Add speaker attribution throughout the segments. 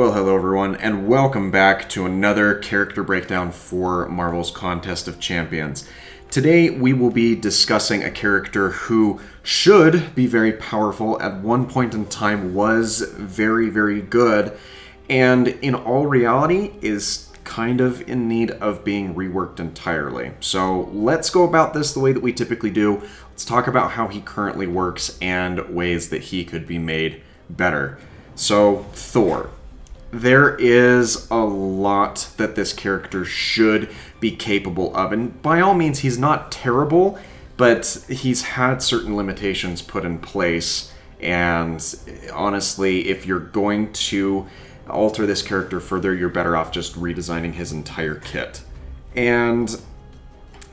Speaker 1: Well, hello everyone, and welcome back to another character breakdown for Marvel's Contest of Champions. Today we will be discussing a character who should be very powerful, at one point in time was very good, and in all reality is kind of in need of being reworked entirely. So let's go about this the way that we typically do. Let's talk about how he currently works and ways that he could be made better. So, Thor. There is a lot that this character should be capable of, and by all means he's not terrible, but he's had certain limitations put in place, and honestly, if you're going to alter this character further, you're better off just redesigning his entire kit. And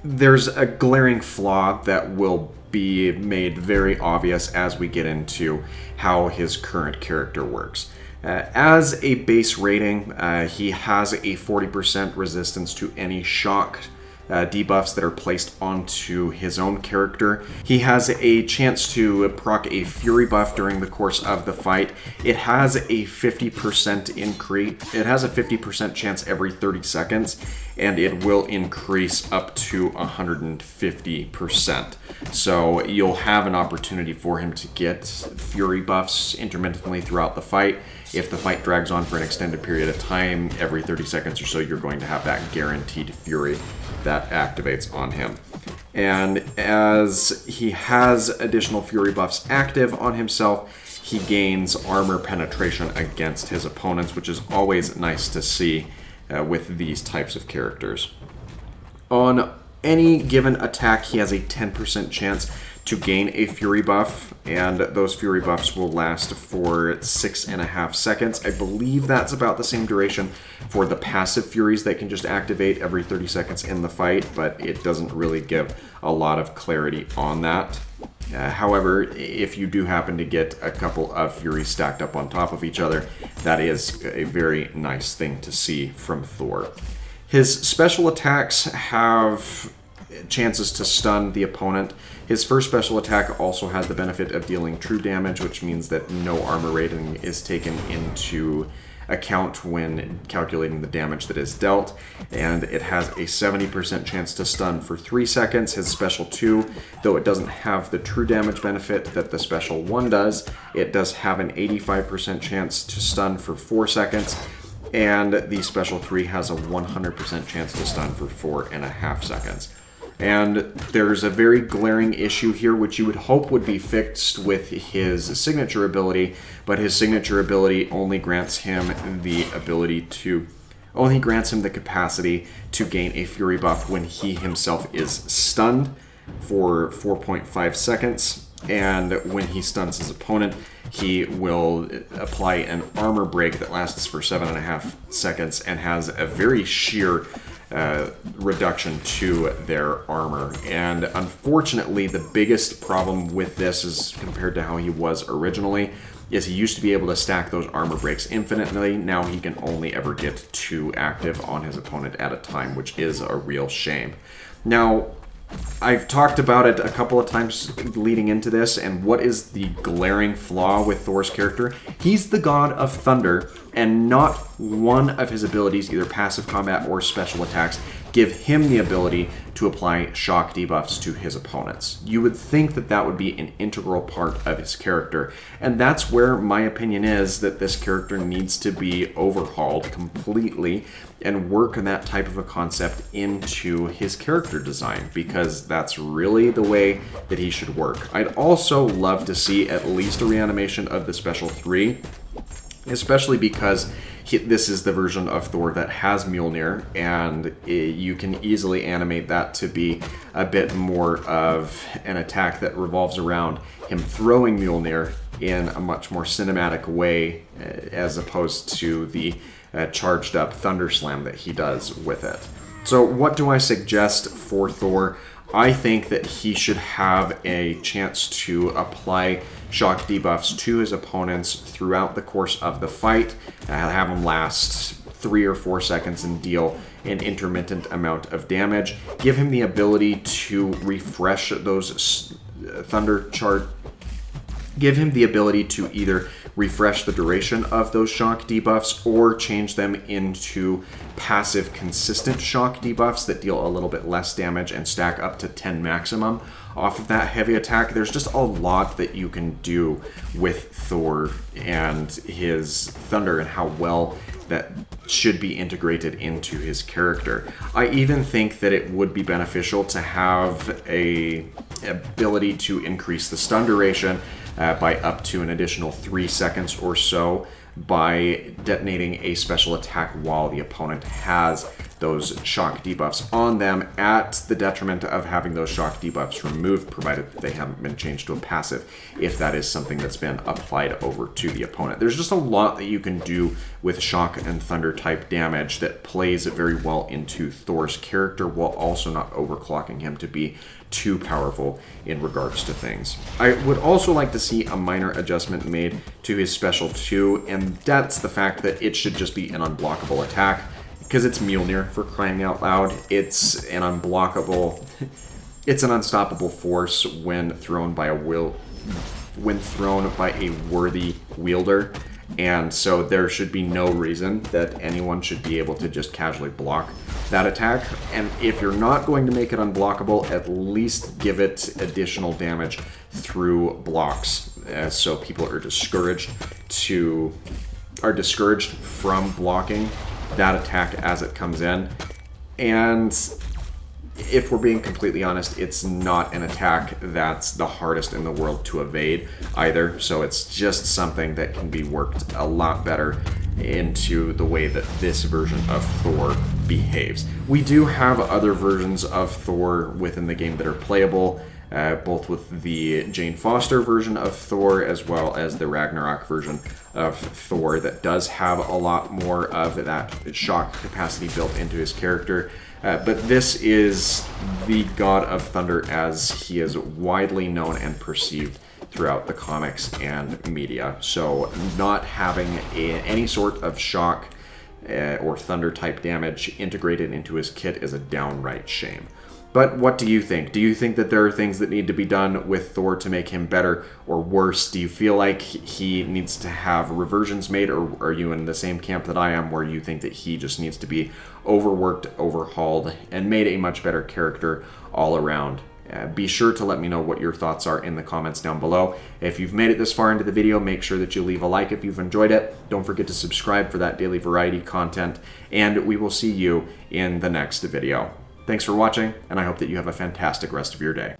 Speaker 1: there's a glaring flaw that will be made very obvious as we get into how his current character works. As a base rating, he has a 40% resistance to any shock debuffs that are placed onto his own character. He has a chance to proc a Fury buff during the course of the fight. It has a 50% increase. It has a 50% chance every 30 seconds, and it will increase up to 150%. So you'll have an opportunity for him to get Fury buffs intermittently throughout the fight. If the fight drags on for an extended period of time, every 30 seconds or so, you're going to have that guaranteed Fury that activates on him. And as he has additional Fury buffs active on himself, he gains armor penetration against his opponents, which is always nice to see with these types of characters. On any given attack, he has a 10% chance to gain a Fury buff, and those Fury buffs will last for 6.5 seconds. I believe that's about the same duration for the passive Furies that can just activate every 30 seconds in the fight, but it doesn't really give a lot of clarity on that. However, if you do happen to get a couple of Furies stacked up on top of each other, that is a very nice thing to see from Thor. His special attacks have chances to stun the opponent. His first special attack also has the benefit of dealing true damage, which means that no armor rating is taken into account when calculating the damage that is dealt, and it has a 70% chance to stun for 3 seconds. His special 2, though it doesn't have the true damage benefit that the special 1 does, it does have an 85% chance to stun for 4 seconds, and the special 3 has a 100% chance to stun for 4.5 seconds. And there's a very glaring issue here, which you would hope would be fixed with his signature ability, but his signature ability only grants him the capacity to gain a Fury buff when he himself is stunned for 4.5 seconds, and when he stuns his opponent, he will apply an armor break that lasts for 7.5 seconds and has a very sheer reduction to their armor. And unfortunately, the biggest problem with this is compared to how he was originally is he used to be able to stack those armor breaks infinitely. Now he can only ever get 2 active on his opponent at a time, which is a real shame. Now, I've talked about it a couple of times leading into this, and what is the glaring flaw with Thor's character? He's the god of thunder, and not one of his abilities, either passive combat or special attacks, give him the ability to apply shock debuffs to his opponents. You would think that that would be an integral part of his character, and that's where my opinion is that this character needs to be overhauled completely and work that type of a concept into his character design, because that's really the way that he should work. I'd also love to see at least a reanimation of the special 3, especially because this is the version of Thor that has Mjolnir, and you can easily animate that to be a bit more of an attack that revolves around him throwing Mjolnir in a much more cinematic way, as opposed to the charged up Thunder Slam that he does with it. So what do I suggest for Thor? I think that he should have a chance to apply shock debuffs to his opponents throughout the course of the fight, have them last 3 or 4 seconds and deal an intermittent amount of damage. Give him the ability to refresh those give him the ability to either refresh the duration of those shock debuffs or change them into passive consistent shock debuffs that deal a little bit less damage and stack up to 10 maximum off of that heavy attack. There's just a lot that you can do with Thor and his thunder and how well that should be integrated into his character. I even think that it would be beneficial to have a ability to increase the stun duration by up to an additional 3 seconds or so by detonating a special attack while the opponent has those shock debuffs on them, at the detriment of having those shock debuffs removed, provided that they haven't been changed to a passive, if that is something that's been applied over to the opponent. There's just a lot that you can do with shock and thunder type damage that plays very well into Thor's character while also not overclocking him to be too powerful in regards to things. I would also like to see a minor adjustment made to his special 2, and that's the fact that it should just be an unblockable attack, because it's Mjolnir, for crying out loud. It's an unblockable, it's an unstoppable force when thrown by a worthy wielder. And so there should be no reason that anyone should be able to just casually block that attack. And if you're not going to make it unblockable, at least give it additional damage through blocks, so people are discouraged from blocking that attack as it comes in. And if we're being completely honest, it's not an attack that's the hardest in the world to evade either, so it's just something that can be worked a lot better into the way that this version of Thor behaves. We do have other versions of Thor within the game that are playable, both with the Jane Foster version of Thor as well as the Ragnarok version of Thor that does have a lot more of that shock capacity built into his character. But this is the God of Thunder as he is widely known and perceived throughout the comics and media. So not having any sort of shock or thunder type damage integrated into his kit is a downright shame. But what do you think? Do you think that there are things that need to be done with Thor to make him better or worse? Do you feel like he needs to have reversions made, or are you in the same camp that I am where you think that he just needs to be overworked, overhauled, and made a much better character all around? Be sure to let me know what your thoughts are in the comments down below. If you've made it this far into the video, make sure that you leave a like if you've enjoyed it. Don't forget to subscribe for that daily variety content, and we will see you in the next video. Thanks for watching, and I hope that you have a fantastic rest of your day.